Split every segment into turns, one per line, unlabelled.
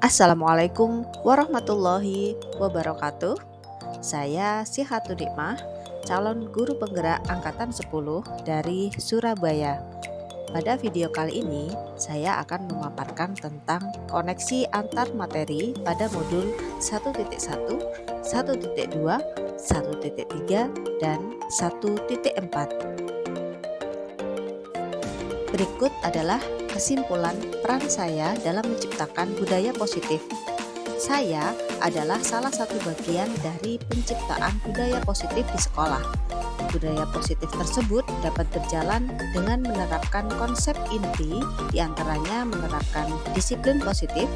Assalamualaikum warahmatullahi wabarakatuh. Saya Sihatul Nikmah, calon guru penggerak angkatan 10 dari Surabaya. Pada video kali ini, saya akan memaparkan tentang koneksi antar materi pada modul 1.1, 1.2, 1.3, dan 1.4. Berikut adalah kesimpulan peran saya dalam menciptakan budaya positif. Saya adalah salah satu bagian dari penciptaan budaya positif di sekolah. Budaya positif tersebut dapat berjalan dengan menerapkan konsep inti, diantaranya menerapkan disiplin positif,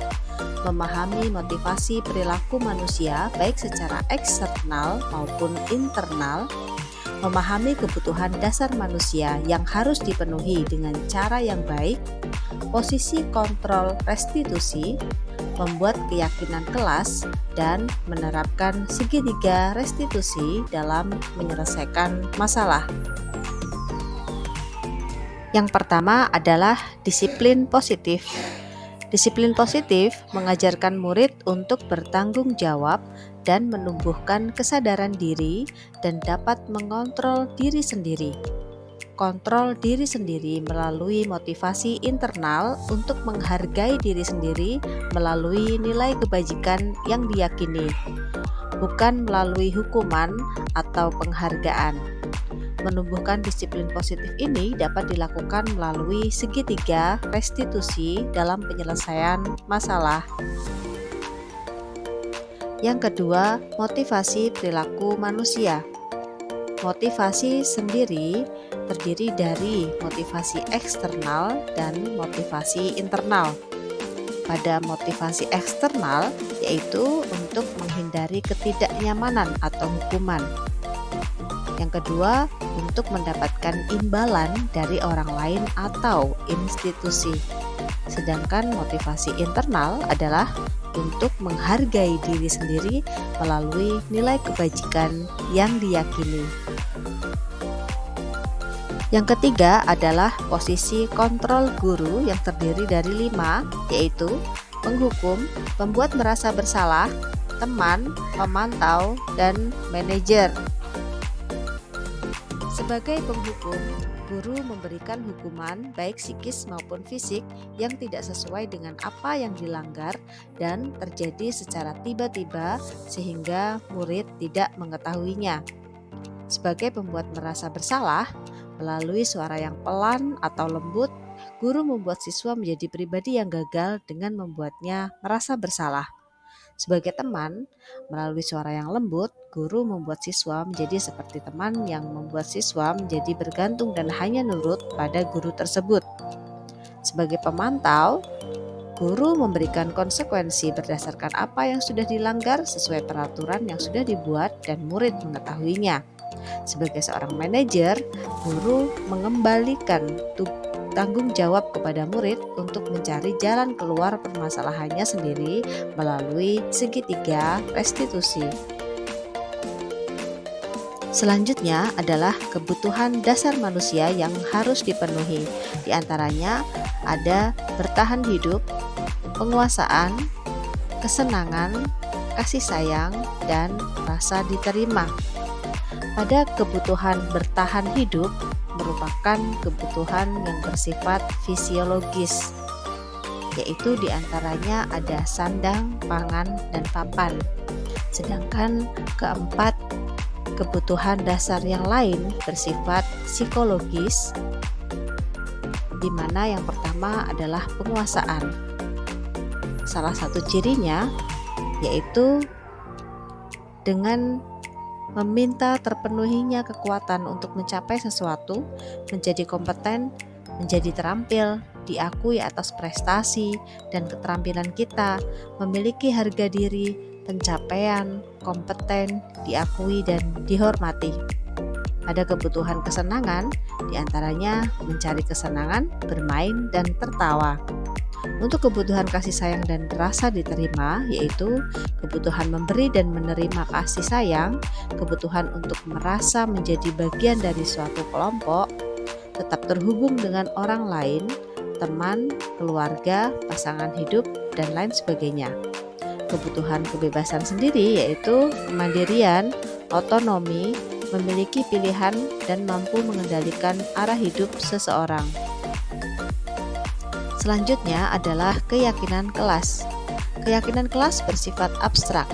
memahami motivasi perilaku manusia baik secara eksternal maupun internal, memahami kebutuhan dasar manusia yang harus dipenuhi dengan cara yang baik, posisi kontrol restitusi, membuat keyakinan kelas, dan menerapkan segitiga restitusi dalam menyelesaikan masalah. Yang pertama adalah disiplin positif. Disiplin positif mengajarkan murid untuk bertanggung jawab dan menumbuhkan kesadaran diri dan dapat mengontrol diri sendiri. Kontrol diri sendiri melalui motivasi internal untuk menghargai diri sendiri melalui nilai kebajikan yang diyakini, bukan melalui hukuman atau penghargaan. Menumbuhkan disiplin positif ini dapat dilakukan melalui segitiga restitusi dalam penyelesaian masalah. Yang kedua, motivasi perilaku manusia. Motivasi sendiri terdiri dari motivasi eksternal dan motivasi internal. Pada motivasi eksternal, yaitu untuk menghindari ketidaknyamanan atau hukuman. Yang kedua, untuk mendapatkan imbalan dari orang lain atau institusi. Sedangkan motivasi internal adalah untuk menghargai diri sendiri melalui nilai kebajikan yang diyakini. Yang ketiga adalah posisi kontrol guru yang terdiri dari 5, yaitu penghukum, pembuat merasa bersalah, teman, pemantau, dan manajer. Sebagai penghukum, guru memberikan hukuman baik psikis maupun fisik yang tidak sesuai dengan apa yang dilanggar dan terjadi secara tiba-tiba sehingga murid tidak mengetahuinya. Sebagai pembuat merasa bersalah, melalui suara yang pelan atau lembut, guru membuat siswa menjadi pribadi yang gagal dengan membuatnya merasa bersalah. Sebagai teman, melalui suara yang lembut, guru membuat siswa menjadi seperti teman yang membuat siswa menjadi bergantung dan hanya nurut pada guru tersebut. Sebagai pemantau, guru memberikan konsekuensi berdasarkan apa yang sudah dilanggar sesuai peraturan yang sudah dibuat dan murid mengetahuinya. Sebagai seorang manajer, guru mengembalikan tanggung jawab kepada murid untuk mencari jalan keluar permasalahannya sendiri melalui segitiga restitusi. Selanjutnya adalah kebutuhan dasar manusia yang harus dipenuhi. Di antaranya ada bertahan hidup, penguasaan, kesenangan, kasih sayang, dan rasa diterima. Pada kebutuhan bertahan hidup merupakan kebutuhan yang bersifat fisiologis, yaitu diantaranya ada sandang, pangan, dan papan. Sedangkan keempat kebutuhan dasar yang lain bersifat psikologis, di mana yang pertama adalah penguasaan. Salah satu cirinya yaitu dengan meminta terpenuhinya kekuatan untuk mencapai sesuatu, menjadi kompeten, menjadi terampil, diakui atas prestasi dan keterampilan kita, memiliki harga diri, pencapaian, kompeten, diakui dan dihormati. Ada kebutuhan kesenangan, diantaranya mencari kesenangan, bermain, dan tertawa. Untuk kebutuhan kasih sayang dan rasa diterima, yaitu kebutuhan memberi dan menerima kasih sayang, kebutuhan untuk merasa menjadi bagian dari suatu kelompok, tetap terhubung dengan orang lain, teman, keluarga, pasangan hidup, dan lain sebagainya. Kebutuhan kebebasan sendiri yaitu kemandirian, otonomi, memiliki pilihan, dan mampu mengendalikan arah hidup seseorang. Selanjutnya adalah keyakinan kelas. Keyakinan kelas bersifat abstrak,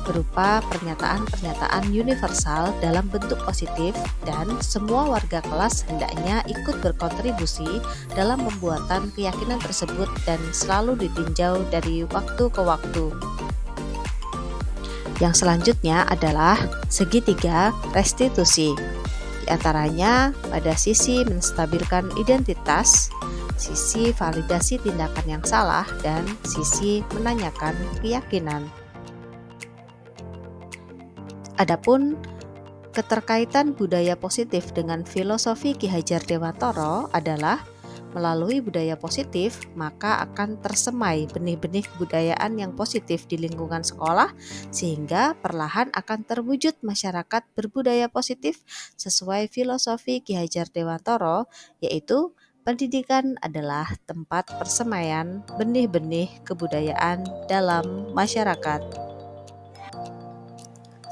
berupa pernyataan-pernyataan universal dalam bentuk positif, dan semua warga kelas hendaknya ikut berkontribusi dalam pembuatan keyakinan tersebut dan selalu ditinjau dari waktu ke waktu. Yang selanjutnya adalah segitiga restitusi. Di antaranya pada sisi menstabilkan identitas, sisi validasi tindakan yang salah, dan sisi menanyakan keyakinan. Adapun keterkaitan budaya positif dengan filosofi Ki Hajar Dewantara adalah melalui budaya positif, maka akan tersemai benih-benih kebudayaan yang positif di lingkungan sekolah, sehingga perlahan akan terwujud masyarakat berbudaya positif sesuai filosofi Ki Hajar Dewantara, yaitu pendidikan adalah tempat persemaian benih-benih kebudayaan dalam masyarakat.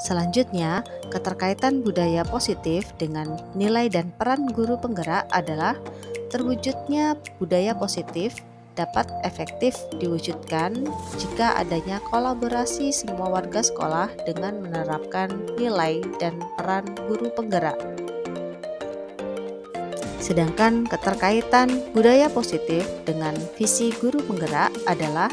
Selanjutnya, keterkaitan budaya positif dengan nilai dan peran guru penggerak adalah terwujudnya budaya positif dapat efektif diwujudkan jika adanya kolaborasi semua warga sekolah dengan menerapkan nilai dan peran guru penggerak. Sedangkan keterkaitan budaya positif dengan visi guru penggerak adalah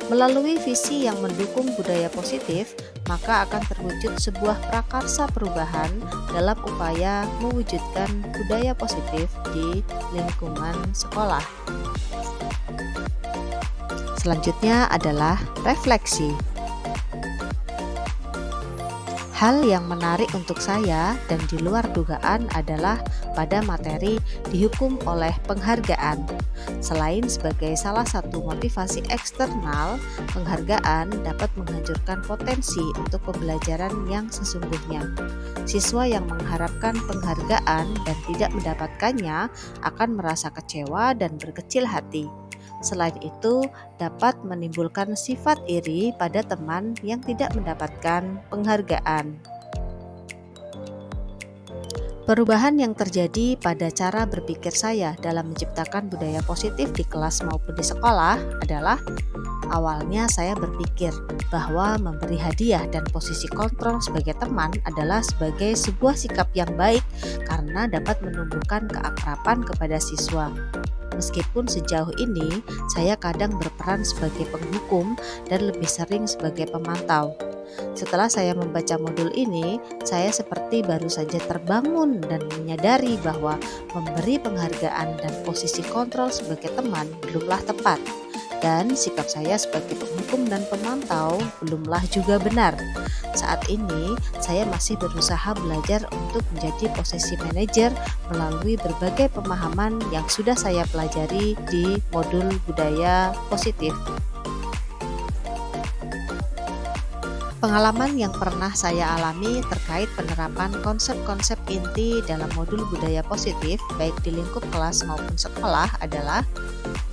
melalui visi yang mendukung budaya positif, maka akan terwujud sebuah prakarsa perubahan dalam upaya mewujudkan budaya positif di lingkungan sekolah. Selanjutnya adalah refleksi. Hal yang menarik untuk saya dan di luar dugaan adalah pada materi dihukum oleh penghargaan. Selain sebagai salah satu motivasi eksternal, penghargaan dapat menghancurkan potensi untuk pembelajaran yang sesungguhnya. Siswa yang mengharapkan penghargaan dan tidak mendapatkannya akan merasa kecewa dan berkecil hati. Selain itu, dapat menimbulkan sifat iri pada teman yang tidak mendapatkan penghargaan. Perubahan yang terjadi pada cara berpikir saya dalam menciptakan budaya positif di kelas maupun di sekolah adalah awalnya saya berpikir bahwa memberi hadiah dan posisi kontrol sebagai teman adalah sebagai sebuah sikap yang baik karena dapat menumbuhkan keakraban kepada siswa. Meskipun sejauh ini saya kadang berperan sebagai penghukum dan lebih sering sebagai pemantau. Setelah saya membaca modul ini, saya seperti baru saja terbangun dan menyadari bahwa memberi penghargaan dan posisi kontrol sebagai teman belumlah tepat. Dan sikap saya sebagai penghukum dan pemantau belumlah juga benar. Saat ini, saya masih berusaha belajar untuk menjadi posisi manajer melalui berbagai pemahaman yang sudah saya pelajari di modul budaya positif. Pengalaman yang pernah saya alami terkait penerapan konsep-konsep inti dalam modul budaya positif baik di lingkup kelas maupun sekolah adalah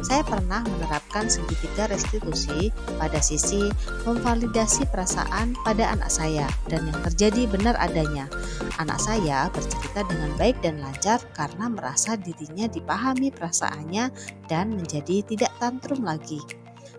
saya pernah menerapkan segitiga restitusi pada sisi memvalidasi perasaan pada anak saya, dan yang terjadi benar adanya. Anak saya bercerita dengan baik dan lancar karena merasa dirinya dipahami perasaannya dan menjadi tidak tantrum lagi.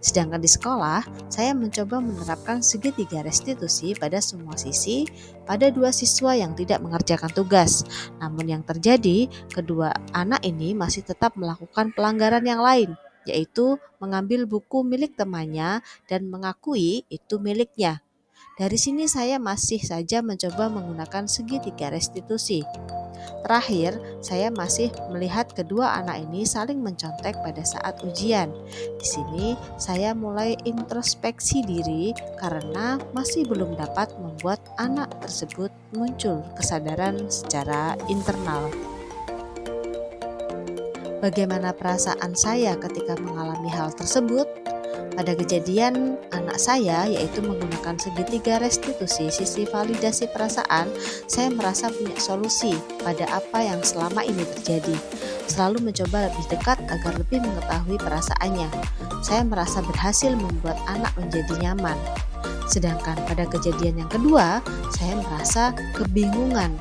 Sedangkan di sekolah, saya mencoba menerapkan segitiga restitusi pada semua sisi pada dua siswa yang tidak mengerjakan tugas. Namun yang terjadi, kedua anak ini masih tetap melakukan pelanggaran yang lain, yaitu mengambil buku milik temannya dan mengakui itu miliknya. Dari sini saya masih saja mencoba menggunakan segitiga restitusi. Terakhir, saya masih melihat kedua anak ini saling mencontek pada saat ujian. Di sini, saya mulai introspeksi diri karena masih belum dapat membuat anak tersebut muncul kesadaran secara internal. Bagaimana perasaan saya ketika mengalami hal tersebut? Pada kejadian anak saya, yaitu menggunakan segitiga restitusi sisi validasi perasaan, saya merasa punya solusi pada apa yang selama ini terjadi. Selalu mencoba lebih dekat agar lebih mengetahui perasaannya. saya merasa berhasil membuat anak menjadi nyaman. Sedangkan pada kejadian yang kedua, saya merasa kebingungan.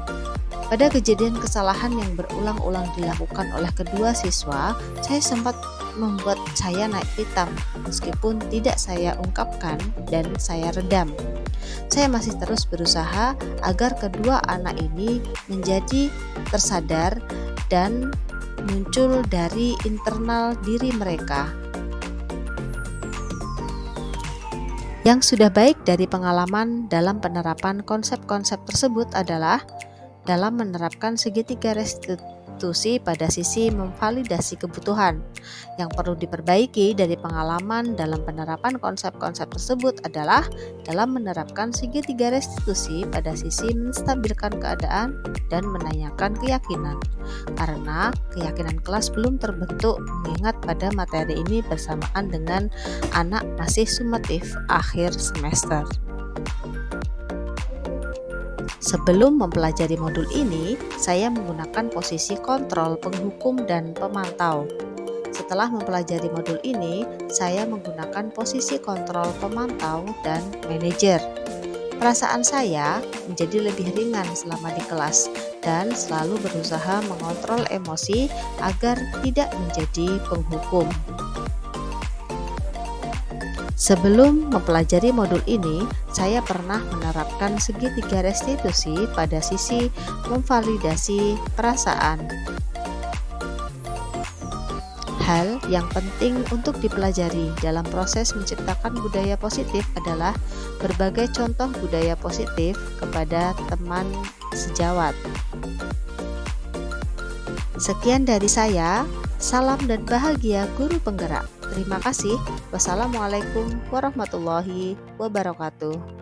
Pada kejadian kesalahan yang berulang-ulang dilakukan oleh kedua siswa, saya sempat membuat saya naik pitam, meskipun tidak saya ungkapkan dan saya redam. Saya masih terus berusaha agar kedua anak ini menjadi tersadar dan muncul dari internal diri mereka. Yang sudah baik dari pengalaman dalam penerapan konsep-konsep tersebut adalah dalam menerapkan segitiga restitusi pada sisi memvalidasi kebutuhan. Yang perlu diperbaiki dari pengalaman dalam penerapan konsep-konsep tersebut adalah dalam menerapkan segitiga restitusi pada sisi menstabilkan keadaan dan menanyakan keyakinan. Karena keyakinan kelas belum terbentuk mengingat pada materi ini bersamaan dengan anak masih sumatif akhir semester. Sebelum mempelajari modul ini, saya menggunakan posisi kontrol, penghukum, dan pemantau. Setelah mempelajari modul ini, saya menggunakan posisi kontrol, pemantau, dan manajer. Perasaan saya menjadi lebih ringan selama di kelas dan selalu berusaha mengontrol emosi agar tidak menjadi penghukum. Sebelum mempelajari modul ini, saya pernah menerapkan segitiga restitusi pada sisi memvalidasi perasaan. Hal yang penting untuk dipelajari dalam proses menciptakan budaya positif adalah berbagai contoh budaya positif kepada teman sejawat. Sekian dari saya, salam dan bahagia guru penggerak. Terima kasih. Wassalamualaikum warahmatullahi wabarakatuh.